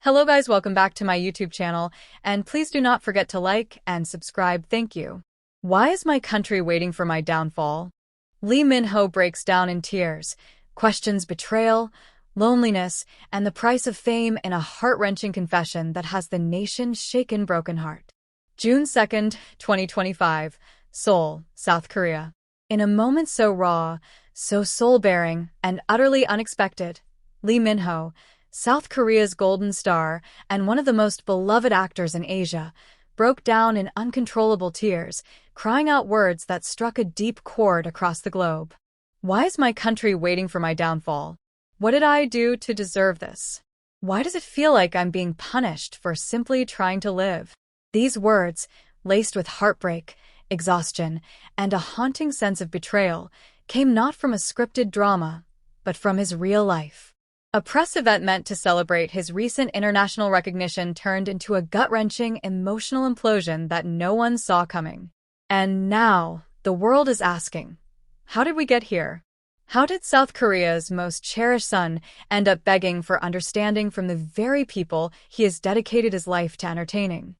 Hello guys, welcome back to my YouTube channel, and please do not forget to like and subscribe, thank you. Why is my country waiting for my downfall? Lee Min-ho breaks down in tears, questions betrayal, loneliness, and the price of fame in a heart-wrenching confession that has the nation shaken broken heart. June 2nd, 2025, Seoul, South Korea. In a moment so raw, so soul-bearing, and utterly unexpected, Lee Min-ho, South Korea's golden star and one of the most beloved actors in Asia, broke down in uncontrollable tears, crying out words that struck a deep chord across the globe. Why is my country waiting for my downfall? What did I do to deserve this? Why does it feel like I'm being punished for simply trying to live? These words, laced with heartbreak, exhaustion, and a haunting sense of betrayal, came not from a scripted drama, but from his real life. A press event meant to celebrate his recent international recognition turned into a gut-wrenching, emotional implosion that no one saw coming. And now, the world is asking, how did we get here? How did South Korea's most cherished son end up begging for understanding from the very people he has dedicated his life to entertaining?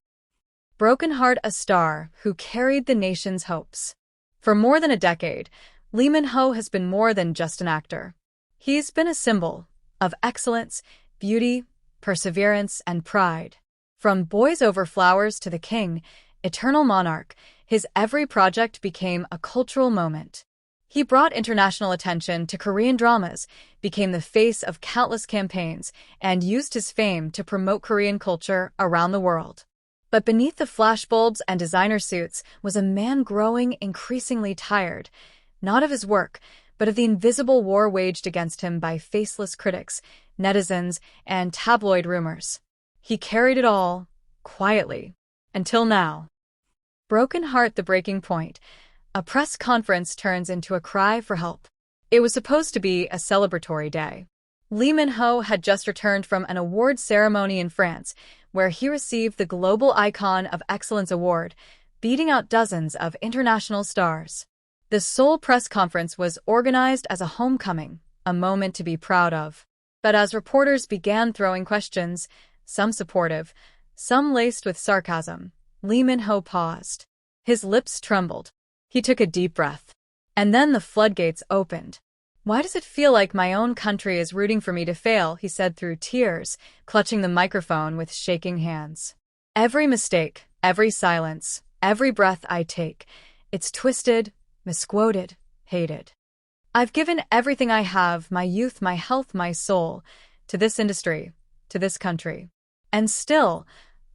Broken heart, a star who carried the nation's hopes. For more than a decade, Lee Min-ho has been more than just an actor. He's been a symbol of excellence, beauty, perseverance, and pride. From Boys Over Flowers to The King, Eternal Monarch, his every project became a cultural moment. He brought international attention to Korean dramas, became the face of countless campaigns, and used his fame to promote Korean culture around the world. But beneath the flashbulbs and designer suits was a man growing increasingly tired, not of his work, but of the invisible war waged against him by faceless critics, netizens, and tabloid rumors. He carried it all, quietly, until now. Broken heart, the breaking point. A press conference turns into a cry for help. It was supposed to be a celebratory day. Lee Min-ho had just returned from an award ceremony in France, where he received the Global Icon of Excellence Award, beating out dozens of international stars. The Seoul press conference was organized as a homecoming, a moment to be proud of. But as reporters began throwing questions, some supportive, some laced with sarcasm, Lee Min-ho paused. His lips trembled. He took a deep breath. And then the floodgates opened. "Why does it feel like my own country is rooting for me to fail?" he said through tears, clutching the microphone with shaking hands. "Every mistake, every silence, every breath I take, it's twisted, misquoted, hated. I've given everything I have, my youth, my health, my soul, to this industry, to this country. And still,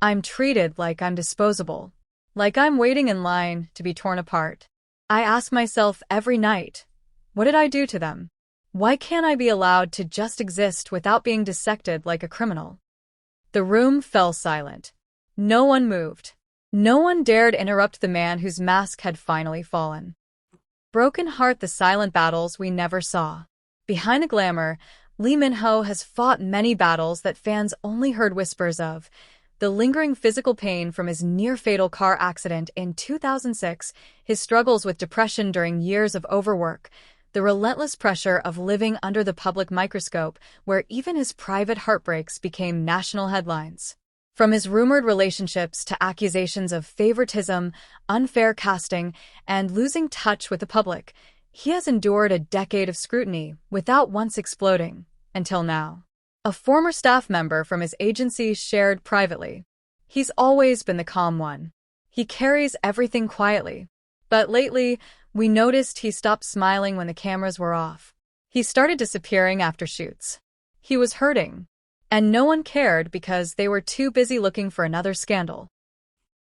I'm treated like I'm disposable, like I'm waiting in line to be torn apart. I ask myself every night, what did I do to them? Why can't I be allowed to just exist without being dissected like a criminal?" The room fell silent. No one moved. No one dared interrupt the man whose mask had finally fallen. Broken heart, the silent battles we never saw. Behind the glamour, Lee Min-ho has fought many battles that fans only heard whispers of. The lingering physical pain from his near-fatal car accident in 2006, his struggles with depression during years of overwork, the relentless pressure of living under the public microscope where even his private heartbreaks became national headlines. From his rumored relationships to accusations of favoritism, unfair casting, and losing touch with the public, he has endured a decade of scrutiny without once exploding, until now. A former staff member from his agency shared privately, "He's always been the calm one. He carries everything quietly. But lately, we noticed he stopped smiling when the cameras were off. He started disappearing after shoots. He was hurting. And no one cared because they were too busy looking for another scandal."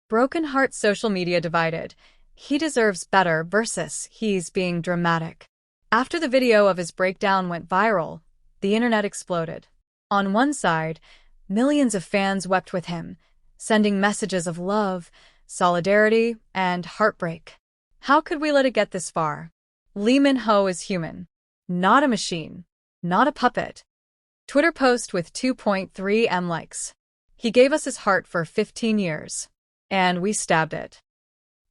Broken heart, social media divided. He deserves better versus he's being dramatic. After the video of his breakdown went viral, the internet exploded. On one side, millions of fans wept with him, sending messages of love, solidarity, and heartbreak. How could we let it get this far? Lee Min-ho is human, not a machine, not a puppet. Twitter post with 2.3 M likes. "He gave us his heart for 15 years. And we stabbed it."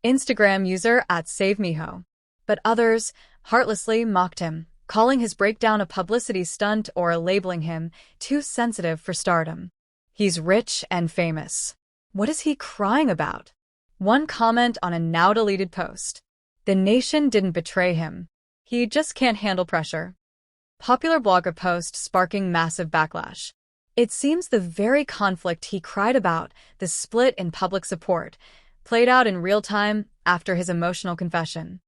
Instagram user @SaveMiho. But others heartlessly mocked him, calling his breakdown a publicity stunt or labeling him too sensitive for stardom. He's rich and famous. What is he crying about? One comment on a now-deleted post. The nation didn't betray him. He just can't handle pressure. Popular blogger post sparking massive backlash. It seems the very conflict he cried about, the split in public support, played out in real time after his emotional confession.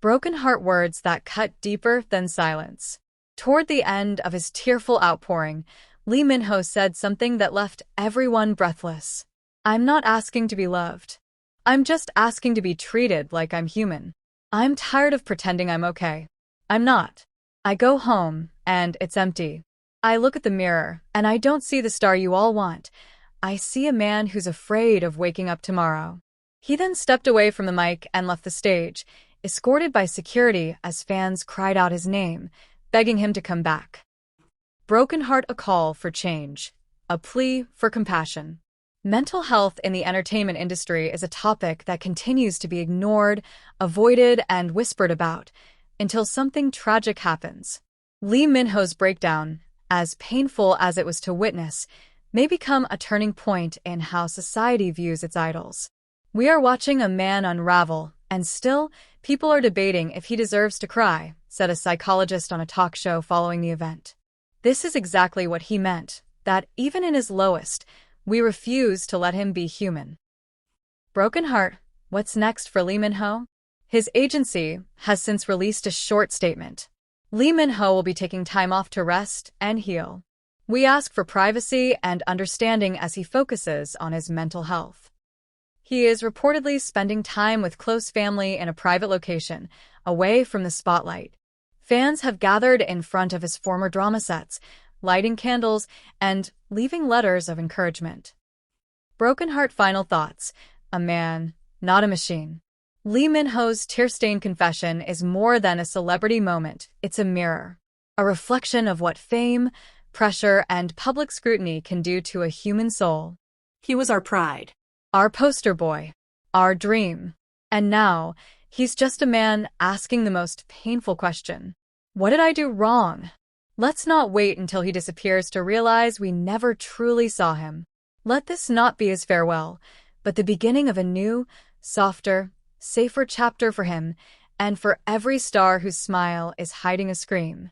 Broken heart words that cut deeper than silence. Toward the end of his tearful outpouring, Lee Min-ho said something that left everyone breathless. "I'm not asking to be loved. I'm just asking to be treated like I'm human. I'm tired of pretending I'm okay. I'm not. I go home, and it's empty. I look at the mirror, and I don't see the star you all want. I see a man who's afraid of waking up tomorrow." He then stepped away from the mic and left the stage, escorted by security as fans cried out his name, begging him to come back. Broken heart, a call for change, a plea for compassion. Mental health in the entertainment industry is a topic that continues to be ignored, avoided, and whispered about until something tragic happens. Lee Min-ho's breakdown, as painful as it was to witness, may become a turning point in how society views its idols. We are watching a man unravel, and still, people are debating if he deserves to cry, said a psychologist on a talk show following the event. This is exactly what he meant, that even in his lowest, we refuse to let him be human. Broken heart, what's next for Lee Min-ho? His agency has since released a short statement. Lee Min-ho will be taking time off to rest and heal. We ask for privacy and understanding as he focuses on his mental health. He is reportedly spending time with close family in a private location, away from the spotlight. Fans have gathered in front of his former drama sets, lighting candles and leaving letters of encouragement. Broken heart, final thoughts. A man, not a machine. Lee Min-ho's tear-stained confession is more than a celebrity moment. It's a mirror, a reflection of what fame, pressure, and public scrutiny can do to a human soul. He was our pride, our poster boy, our dream. And now, he's just a man asking the most painful question. What did I do wrong? Let's not wait until he disappears to realize we never truly saw him. Let this not be his farewell, but the beginning of a new, softer, safer chapter for him and for every star whose smile is hiding a scream.